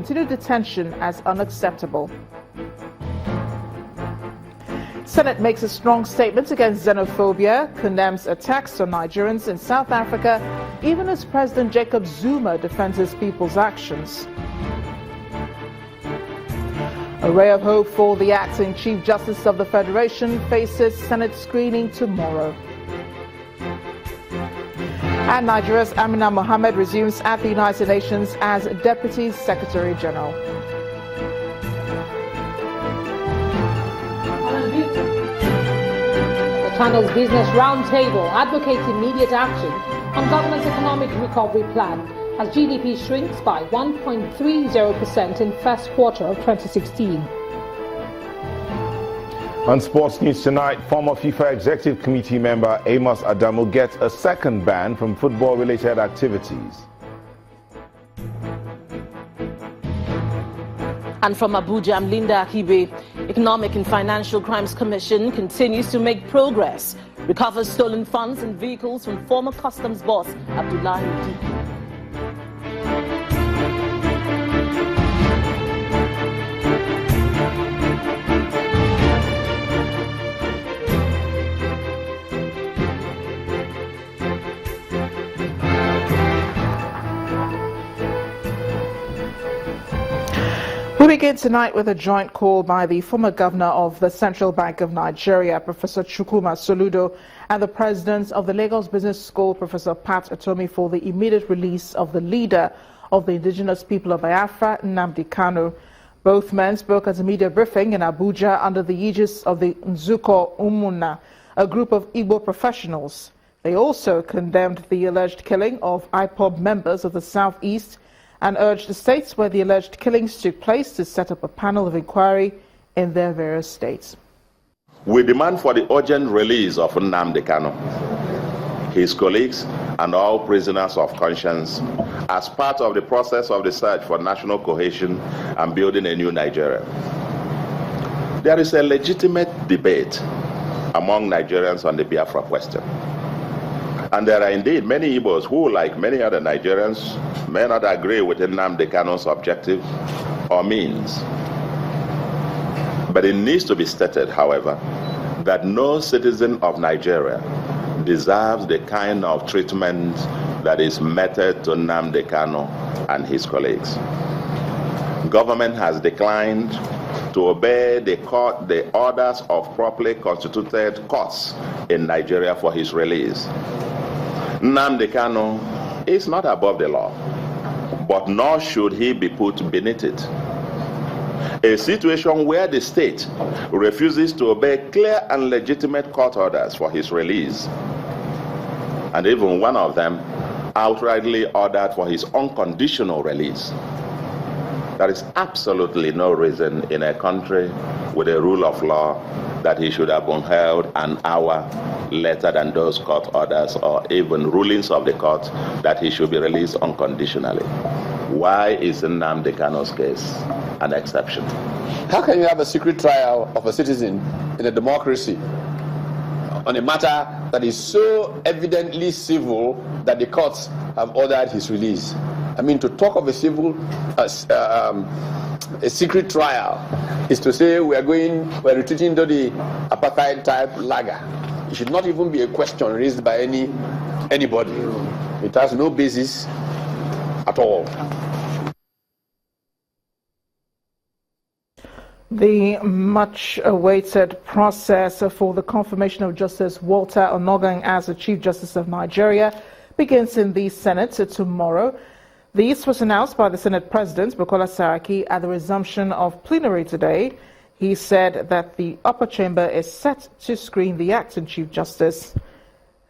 continued detention as unacceptable. Senate makes a strong statement against xenophobia, condemns attacks on Nigerians in South Africa, even as President Jacob Zuma defends his people's actions. A ray of hope for the acting Chief Justice of the Federation faces Senate screening tomorrow. And Nigeria's Amina Mohammed resumes at the United Nations as Deputy Secretary General. The Channel's Business Roundtable advocates immediate action on government's economic recovery plan as GDP shrinks by 1.30% in first quarter of 2016. On sports news tonight, former FIFA Executive Committee member Amos Adamu gets a second ban from football-related activities. And from Abuja, I'm Linda Akibe. Economic and Financial Crimes Commission continues to make progress, recovers stolen funds and vehicles from former customs boss Abdullahi Diki. We begin tonight with a joint call by the former governor of the Central Bank of Nigeria, Professor Chukwuma Soludo, and the president of the Lagos Business School, Professor Pat Utomi, for the immediate release of the leader of the indigenous people of Biafra, Nnamdi Kanu. Both men spoke at a media briefing in Abuja under the aegis of the Nzuko Umunna, a group of Igbo professionals. They also condemned the alleged killing of IPOB members of the Southeast and urged the states where the alleged killings took place to set up a panel of inquiry in their various states. We demand for the urgent release of Nnamdi Kanu, his colleagues, and all prisoners of conscience as part of the process of the search for national cohesion and building a new Nigeria. There is a legitimate debate among Nigerians on the Biafra question. And there are indeed many Igbos who, like many other Nigerians, may not agree with Nnamdi Kanu's objective or means. But it needs to be stated, however, that no citizen of Nigeria deserves the kind of treatment that is meted to Nnamdi Kanu and his colleagues. Government has declined to obey the orders of properly constituted courts in Nigeria for his release. Nnamdi Kanu is not above the law, but nor should he be put beneath it. A situation where the state refuses to obey clear and legitimate court orders for his release, and even one of them outrightly ordered for his unconditional release. There is absolutely no reason in a country with a rule of law that he should have been held an hour later than those court orders or even rulings of the court that he should be released unconditionally. Why is Nnamdi Kanu's case an exception? How can you have a secret trial of a citizen in a democracy on a matter that is so evidently civil that the courts have ordered his release? I mean, to talk of a secret trial is to say we're retreating to the apartheid type lager. It should not even be a question raised by anybody. It has no basis at all. The much-awaited process for the confirmation of Justice Walter Onogang as the Chief Justice of Nigeria begins in the Senate tomorrow. This was announced by the Senate President, Bukola Saraki, at the resumption of plenary today. He said that the upper chamber is set to screen the acting Chief Justice.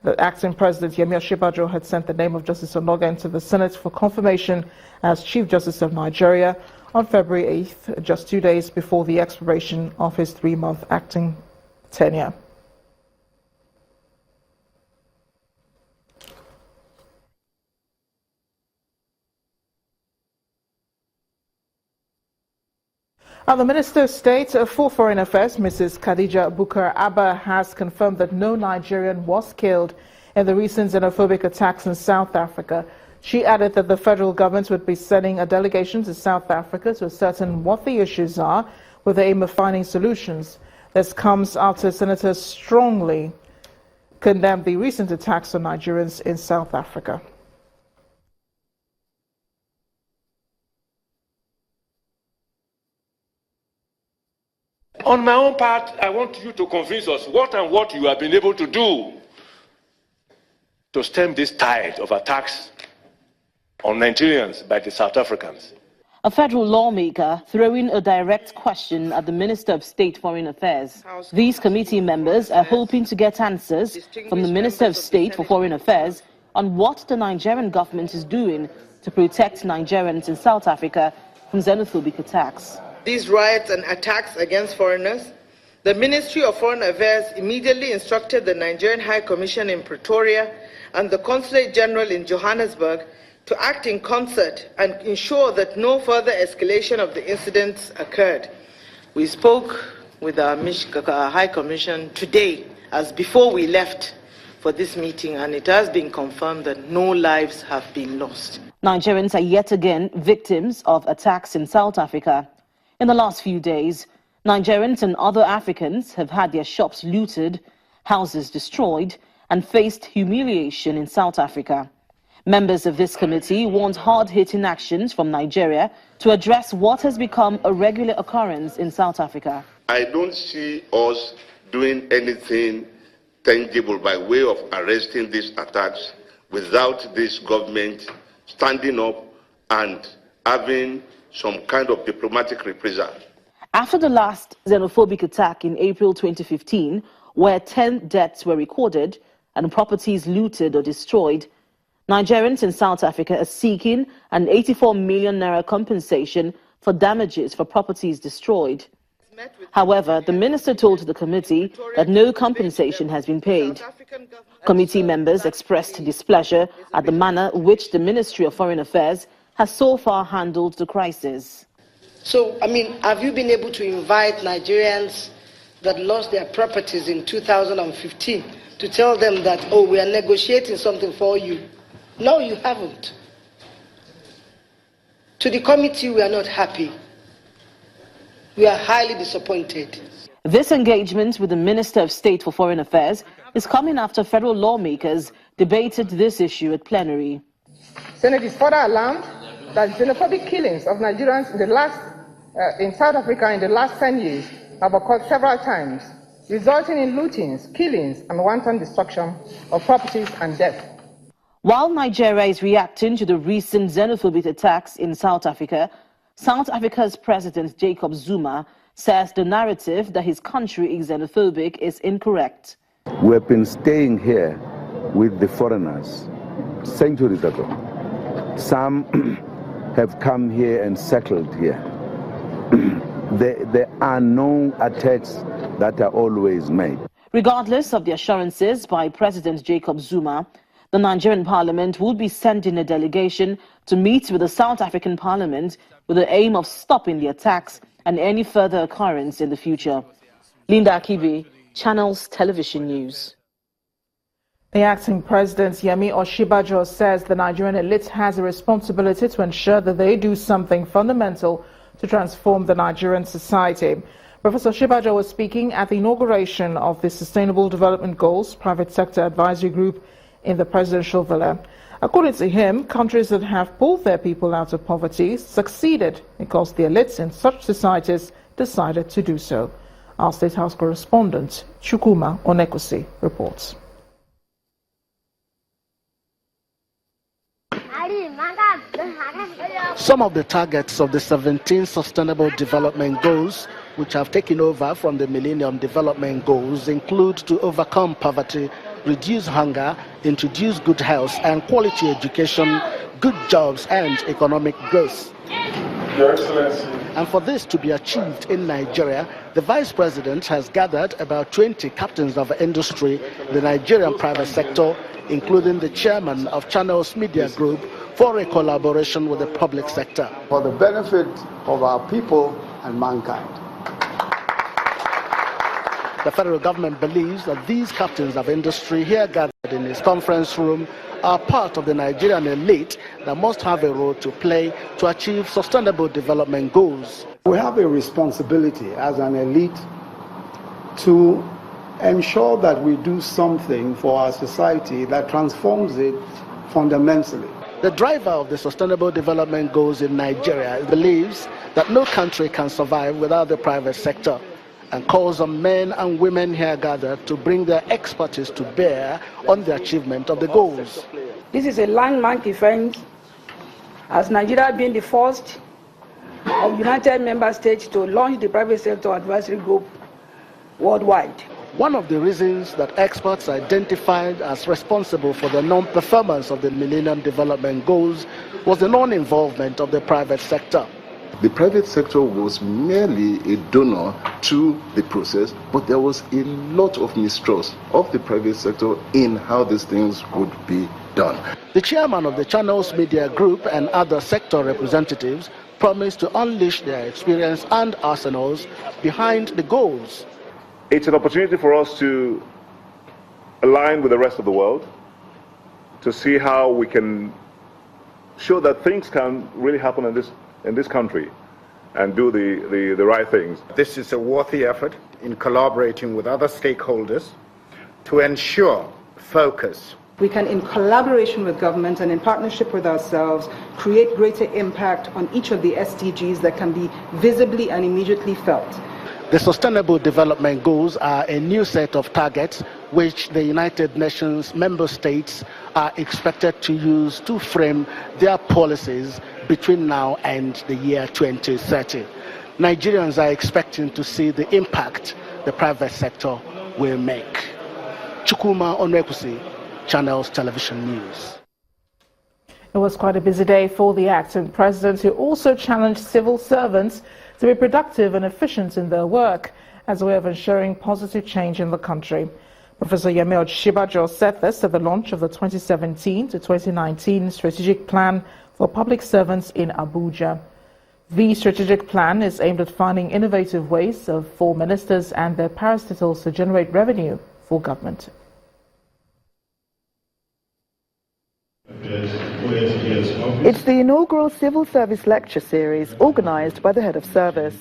The acting President, Yemi Osinbajo, had sent the name of Justice Onogang to the Senate for confirmation as Chief Justice of Nigeria on February 8th, just 2 days before the expiration of his 3-month acting tenure. The Minister of State for Foreign Affairs, Mrs. Khadija Bukar Abba, has confirmed that no Nigerian was killed in the recent xenophobic attacks in South Africa. She added that the federal government would be sending a delegation to South Africa to ascertain what the issues are with the aim of finding solutions. This comes after senators strongly condemned the recent attacks on Nigerians in South Africa. On my own part, I want you to convince us what you have been able to do to stem this tide of attacks on Nigerians by the South Africans. A federal lawmaker throwing a direct question at the Minister of State Foreign Affairs. These committee members are hoping to get answers from the Minister of State for Foreign Affairs on what the Nigerian government is doing to protect Nigerians in South Africa from xenophobic attacks. These riots and attacks against foreigners, the Ministry of Foreign Affairs immediately instructed the Nigerian High Commission in Pretoria and the Consulate General in Johannesburg to act in concert and ensure that no further escalation of the incidents occurred. We spoke with our High Commission today, as before we left for this meeting, and it has been confirmed that no lives have been lost. Nigerians are yet again victims of attacks in South Africa. In the last few days, Nigerians and other Africans have had their shops looted, houses destroyed, and faced humiliation in South Africa. Members of this committee want hard-hitting actions from Nigeria to address what has become a regular occurrence in South Africa. I don't see us doing anything tangible by way of arresting these attacks without this government standing up and having some kind of diplomatic reprisal. After the last xenophobic attack in April 2015, where 10 deaths were recorded and properties looted or destroyed, Nigerians in South Africa are seeking an 84 million naira compensation for damages for properties destroyed. However, the minister told the committee that no compensation has been paid. Committee members expressed displeasure at the manner which the Ministry of Foreign Affairs has so far handled the crisis. So, have you been able to invite Nigerians that lost their properties in 2015 to tell them that, oh, we are negotiating something for you? No, you haven't. To the committee, we are not happy. We are highly disappointed. This engagement with the Minister of State for Foreign Affairs is coming after federal lawmakers debated this issue at plenary. Senate is further alarmed that xenophobic killings of Nigerians in South Africa in the last 10 years have occurred several times, resulting in lootings, killings, and wanton destruction of properties and death. While Nigeria is reacting to the recent xenophobic attacks in South Africa's President Jacob Zuma says the narrative that his country is xenophobic is incorrect. We have been staying here with the foreigners centuries ago. Some have come here and settled here. There are no attacks that are always made. Regardless of the assurances by President Jacob Zuma, the Nigerian Parliament will be sending a delegation to meet with the South African Parliament with the aim of stopping the attacks and any further occurrence in the future. Linda Akibe, Channels Television News. The acting president, Yemi Osinbajo, says the Nigerian elite has a responsibility to ensure that they do something fundamental to transform the Nigerian society. Professor Osinbajo was speaking at the inauguration of the Sustainable Development Goals Private Sector Advisory Group in the presidential villa. According to him, countries that have pulled their people out of poverty succeeded because the elites in such societies decided to do so. Our State House correspondent, Chukwuma Onekwusi, reports. Some of the targets of the 17 Sustainable Development Goals, which have taken over from the Millennium Development Goals, include to overcome poverty, reduce hunger, introduce good health and quality education, good jobs and economic growth. Your Excellency. And for this to be achieved in Nigeria, the Vice President has gathered about 20 captains of industry, the Nigerian private sector, including the chairman of Channels Media Group, for a collaboration with the public sector. For the benefit of our people and mankind. The federal government believes that these captains of industry here gathered in his conference room are part of the Nigerian elite that must have a role to play to achieve sustainable development goals. We have a responsibility as an elite to ensure that we do something for our society that transforms it fundamentally. The driver of the Sustainable Development Goals in Nigeria believes that no country can survive without the private sector, and calls on men and women here gathered to bring their expertise to bear on the achievement of the goals. This is a landmark event, as Nigeria being the first of United Member States to launch the private sector advisory group worldwide. One of the reasons that experts identified as responsible for the non-performance of the Millennium Development Goals was the non-involvement of the private sector. The private sector was merely a donor to the process, but there was a lot of mistrust of the private sector in how these things would be done. The chairman of the Channels Media Group and other sector representatives promised to unleash their experience and arsenals behind the goals. It's an opportunity for us to align with the rest of the world, to see how we can show that things can really happen in this country and do the right things. This is a worthy effort in collaborating with other stakeholders to ensure focus. We can, in collaboration with government and in partnership with ourselves, create greater impact on each of the SDGs that can be visibly and immediately felt. The Sustainable Development Goals are a new set of targets which the United Nations member states are expected to use to frame their policies between now and the year 2030. Nigerians are expecting to see the impact the private sector will make. Chukwuma Onwekusi, Channels Television News. It was quite a busy day for the acting president, who also challenged civil servants to be productive and efficient in their work as a way of ensuring positive change in the country. Professor Yemi Osinbajo said this at the launch of the 2017 to 2019 Strategic Plan for Public Servants in Abuja. The strategic plan is aimed at finding innovative ways for ministers and their parastatals to generate revenue for government. It's the inaugural Civil Service Lecture Series organised by the Head of Service.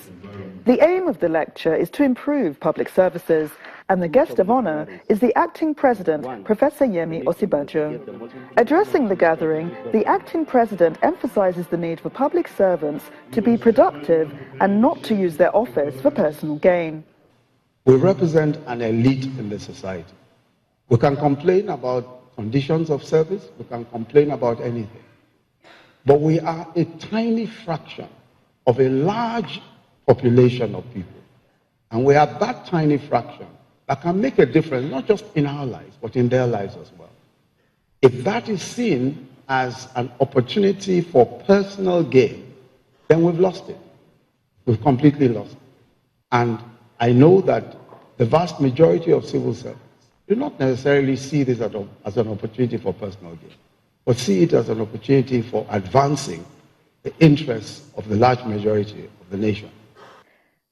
The aim of the lecture is to improve public services, and the guest of honour is the Acting President, Professor Yemi Osinbajo. Addressing the gathering, the Acting President emphasises the need for public servants to be productive and not to use their office for personal gain. We represent an elite in the society. We can complain about conditions of service, we can complain about anything. But we are a tiny fraction of a large population of people. And we are that tiny fraction that can make a difference, not just in our lives, but in their lives as well. If that is seen as an opportunity for personal gain, then we've lost it. We've completely lost it. And I know that the vast majority of civil servants do not necessarily see this as an opportunity for personal gain, but see it as an opportunity for advancing the interests of the large majority of the nation.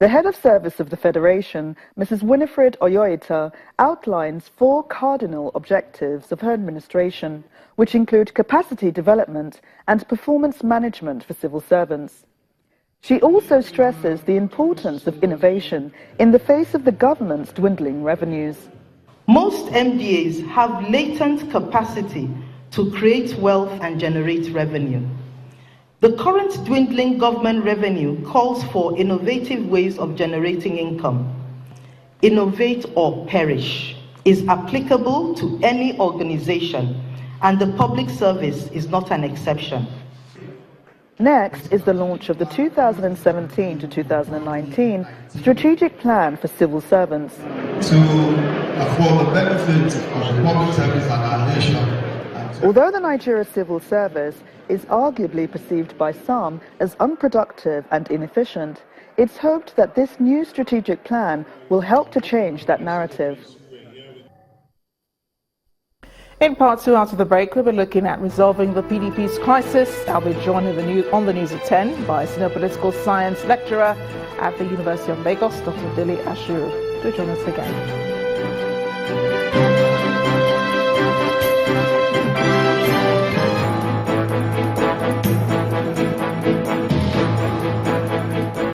The Head of Service of the Federation, Mrs. Winifred Oyoita, outlines 4 cardinal objectives of her administration, which include capacity development and performance management for civil servants. She also stresses the importance of innovation in the face of the government's dwindling revenues. Most MDAs have latent capacity to create wealth and generate revenue. The current dwindling government revenue calls for innovative ways of generating income. Innovate or perish is applicable to any organization, and the public service is not an exception. Next is the launch of the 2017 to 2019 Strategic Plan for Civil Servants. To afford the benefits of public service and our nation. Although the Nigeria civil service is arguably perceived by some as unproductive and inefficient, it's hoped that this new strategic plan will help to change that narrative. In part 2, after the break, we'll be looking at resolving the PDP's crisis. I'll be joined on the news at 10 by senior political science lecturer at the University of Lagos, Dr. Dele Ashiru. Do join us again.